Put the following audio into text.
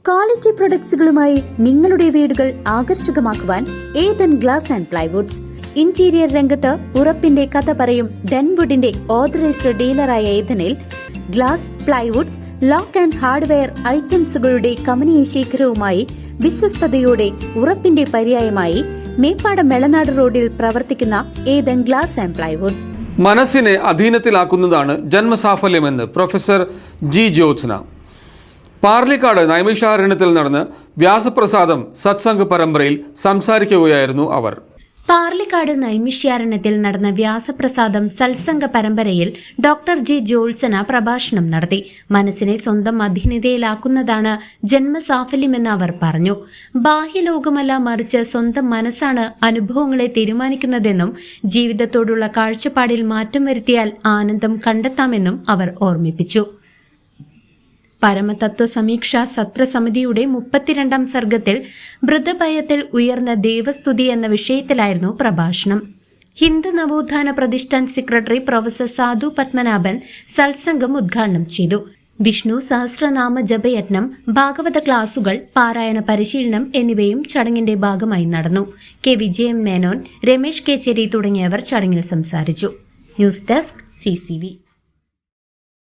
Quality പ്രൊഡക്ട്സുകളുമായി നിങ്ങളുടെ വീടുകൾ ആകർഷകമാക്കുവാൻ Ethan glass and plywoods. Interior രംഗത്ത് ഉറപ്പിന്റെ കഥ പറയും ഡെൻവുഡിന്റെ ഓതറൈസ്ഡ് ഡീലറായ ഏതനിൽ glass, plywoods, lock and hardware ഐറ്റംസുകളുടെ കമനീയ ശേഖരവുമായി വിശ്വസ്തയോടെ ഉറപ്പിന്റെ പര്യായമായി മേപ്പാടം മെളനാട് റോഡിൽ പ്രവർത്തിക്കുന്ന ഏതൻ ഗ്ലാസ് ആൻഡ് പ്ലൈവുഡ്സ്. മനസ്സിനെ അധീനത്തിലാക്കുന്നതാണ് ജന്മസാഫല്യമെന്ന് പ്രൊഫസർ ജി ജ്യോത്സ്ന. പാർലിക്കാട് നൈമിഷാരണ്യത്തിൽ നടന്ന വ്യാസപ്രസാദം സത്സംഗ പരമ്പരയിൽ സംസാരിക്കുകയായിരുന്നു അവർ. പാർലിക്കാട് നൈമിഷ്യാരണ്യത്തിൽ നടന്ന വ്യാസപ്രസാദം സത്സംഗ പരമ്പരയിൽ ഡോക്ടർ ജി ജ്യോത്സ്ന പ്രഭാഷണം നടത്തി. മനസ്സിനെ സ്വന്തം അധീനതയിലാക്കുന്നതാണ് ജന്മസാഫല്യമെന്ന് അവർ പറഞ്ഞു. ബാഹ്യലോകമല്ല, മറിച്ച് സ്വന്തം മനസ്സാണ് അനുഭവങ്ങളെ തീരുമാനിക്കുന്നതെന്നും ജീവിതത്തോടുള്ള കാഴ്ചപ്പാടിൽ മാറ്റം വരുത്തിയാൽ ആനന്ദം കണ്ടെത്താമെന്നും അവർ ഓർമ്മിപ്പിച്ചു. പരമതത്വ സമീക്ഷ സത്രസമിതിയുടെ 32ാം സർഗത്തിൽ മൃതഭയത്തിൽ ഉയർന്ന ദേവസ്തുതി എന്ന വിഷയത്തിലായിരുന്നു പ്രഭാഷണം. ഹിന്ദു നവോത്ഥാന പ്രതിഷ്ഠാൻ സെക്രട്ടറി പ്രൊഫസർ സാധു പത്മനാഭൻ സത്സംഗം ഉദ്ഘാടനം ചെയ്തു. വിഷ്ണു സഹസ്രനാമ ജപയജ്ഞം, ഭാഗവത ക്ലാസുകൾ, പാരായണ പരിശീലനം എന്നിവയും ചടങ്ങിന്റെ ഭാഗമായി നടന്നു. കെ വിജയൻ മേനോൻ, രമേശ് കേച്ചേരി തുടങ്ങിയവർ ചടങ്ങിൽ സംസാരിച്ചു. News desk CCV.